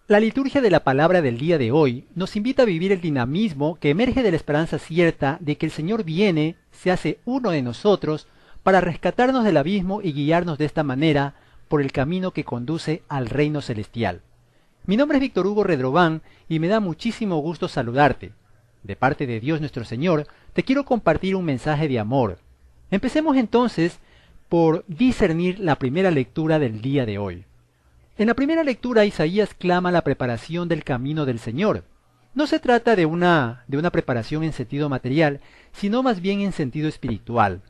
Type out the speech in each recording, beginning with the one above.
La liturgia de la palabra del día de hoy nos invita a vivir el dinamismo que emerge de la esperanza cierta de que el Señor viene, se hace uno de nosotros, para rescatarnos del abismo y guiarnos de esta manera por el camino que conduce al reino celestial. Mi nombre es Víctor Hugo Redrován y me da muchísimo gusto saludarte. De parte de Dios nuestro Señor, te quiero compartir un mensaje de amor. Empecemos entonces por discernir la primera lectura del día de hoy. En la primera lectura, Isaías clama la preparación del camino del Señor. No se trata de una preparación en sentido material, sino más bien en sentido espiritual.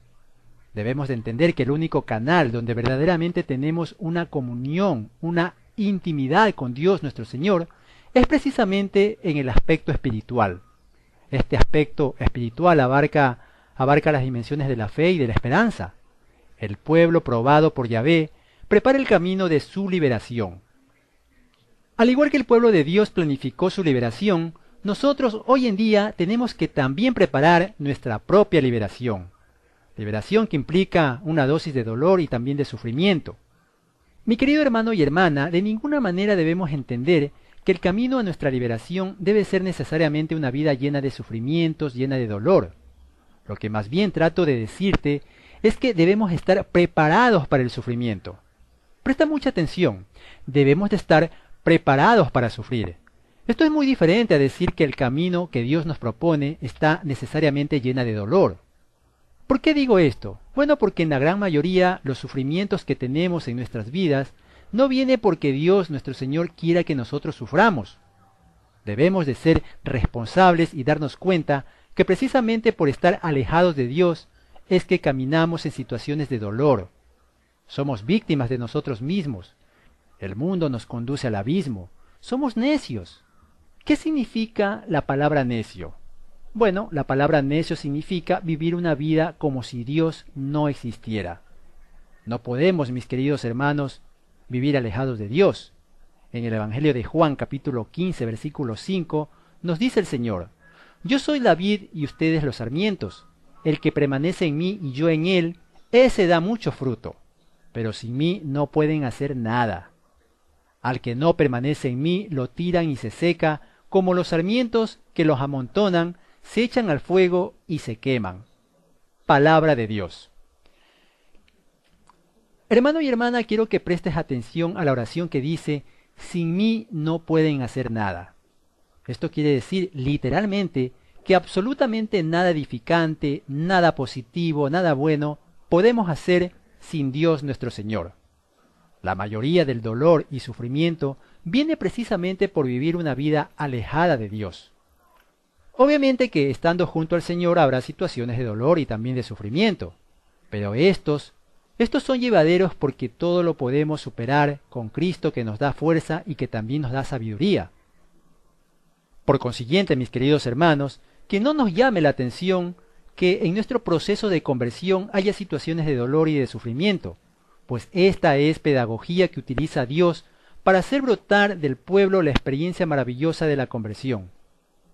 Debemos de entender que el único canal donde verdaderamente tenemos una comunión, una intimidad con Dios nuestro Señor, es precisamente en el aspecto espiritual. Este aspecto espiritual abarca las dimensiones de la fe y de la esperanza. El pueblo probado por Yahvé prepara el camino de su liberación. Al igual que el pueblo de Dios planificó su liberación, nosotros hoy en día tenemos que también preparar nuestra propia liberación. Liberación que implica una dosis de dolor y también de sufrimiento. Mi querido hermano y hermana, de ninguna manera debemos entender que el camino a nuestra liberación debe ser necesariamente una vida llena de sufrimientos, llena de dolor. Lo que más bien trato de decirte es que debemos estar preparados para el sufrimiento. Presta mucha atención, debemos de estar preparados para sufrir. Esto es muy diferente a decir que el camino que Dios nos propone está necesariamente llena de dolor. ¿Por qué digo esto? Bueno, porque en la gran mayoría los sufrimientos que tenemos en nuestras vidas no viene porque Dios nuestro Señor quiera que nosotros suframos. Debemos de ser responsables y darnos cuenta que precisamente por estar alejados de Dios es que caminamos en situaciones de dolor. Somos víctimas de nosotros mismos. El mundo nos conduce al abismo. Somos necios. ¿Qué significa la palabra necio? Bueno, la palabra necio significa vivir una vida como si Dios no existiera. No podemos, mis queridos hermanos, vivir alejados de Dios. En el Evangelio de Juan, capítulo 15, versículo 5, nos dice el Señor: Yo soy la vid y ustedes los sarmientos. El que permanece en mí y yo en él, ese da mucho fruto. Pero sin mí no pueden hacer nada. Al que no permanece en mí, lo tiran y se seca, como los sarmientos que los amontonan, se echan al fuego y se queman. Palabra de Dios. Hermano y hermana, quiero que prestes atención a la oración que dice: sin mí no pueden hacer nada. Esto quiere decir literalmente que absolutamente nada edificante, nada positivo, nada bueno podemos hacer sin Dios nuestro Señor. La mayoría del dolor y sufrimiento viene precisamente por vivir una vida alejada de Dios. Obviamente que estando junto al Señor habrá situaciones de dolor y también de sufrimiento, pero estos son llevaderos porque todo lo podemos superar con Cristo, que nos da fuerza y que también nos da sabiduría. Por consiguiente, mis queridos hermanos, que no nos llame la atención que en nuestro proceso de conversión haya situaciones de dolor y de sufrimiento, pues esta es pedagogía que utiliza Dios para hacer brotar del pueblo la experiencia maravillosa de la conversión.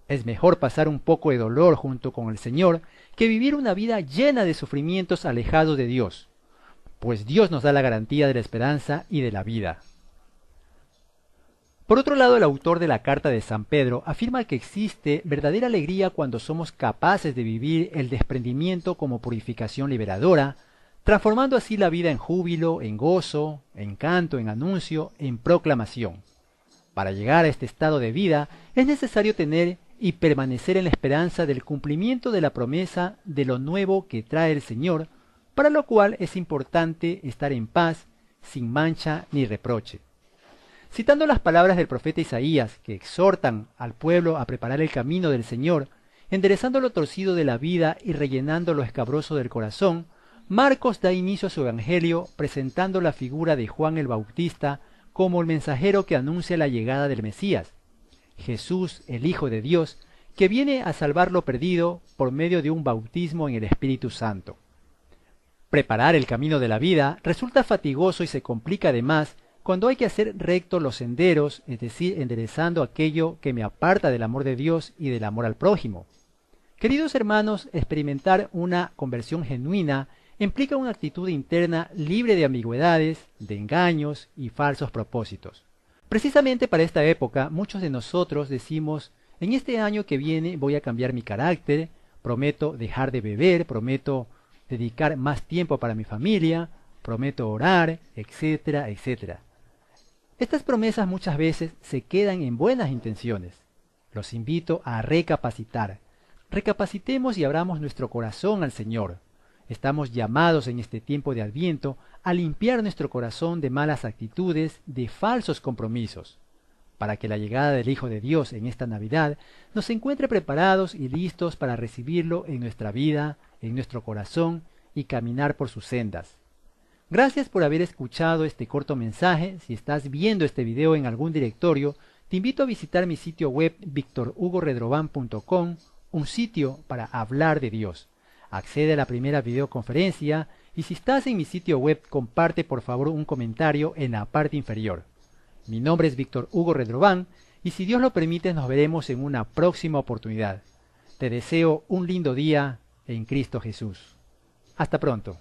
Es mejor pasar un poco de dolor junto con el Señor que vivir una vida llena de sufrimientos alejados de Dios, pues Dios nos da la garantía de la esperanza y de la vida. Por otro lado, el autor de la carta de San Pedro afirma que existe verdadera alegría cuando somos capaces de vivir el desprendimiento como purificación liberadora, transformando así la vida en júbilo, en gozo, en canto, en anuncio, en proclamación. Para llegar a este estado de vida es necesario tener y permanecer en la esperanza del cumplimiento de la promesa de lo nuevo que trae el Señor, para lo cual es importante estar en paz, sin mancha ni reproche. Citando las palabras del profeta Isaías, que exhortan al pueblo a preparar el camino del Señor, enderezando lo torcido de la vida y rellenando lo escabroso del corazón, Marcos da inicio a su evangelio presentando la figura de Juan el Bautista como el mensajero que anuncia la llegada del Mesías, Jesús, el Hijo de Dios, que viene a salvar lo perdido por medio de un bautismo en el Espíritu Santo. Preparar el camino de la vida resulta fatigoso y se complica además cuando hay que hacer rectos los senderos, es decir, enderezando aquello que me aparta del amor de Dios y del amor al prójimo. Queridos hermanos, experimentar una conversión genuina implica una actitud interna libre de ambigüedades, de engaños y falsos propósitos. Precisamente para esta época, muchos de nosotros decimos, en este año que viene voy a cambiar mi carácter, prometo dejar de beber, prometo dedicar más tiempo para mi familia, prometo orar, etcétera, etcétera. Estas promesas muchas veces se quedan en buenas intenciones. Los invito a recapacitar. Recapacitemos y abramos nuestro corazón al Señor. Estamos llamados en este tiempo de Adviento a limpiar nuestro corazón de malas actitudes, de falsos compromisos, para que la llegada del Hijo de Dios en esta Navidad nos encuentre preparados y listos para recibirlo en nuestra vida, en nuestro corazón y caminar por sus sendas. Gracias por haber escuchado este corto mensaje. Si estás viendo este video en algún directorio, te invito a visitar mi sitio web victorhugoredroban.com, un sitio para hablar de Dios. Accede a la primera videoconferencia y si estás en mi sitio web, comparte por favor un comentario en la parte inferior. Mi nombre es Víctor Hugo Redroban y si Dios lo permite nos veremos en una próxima oportunidad. Te deseo un lindo día en Cristo Jesús. Hasta pronto.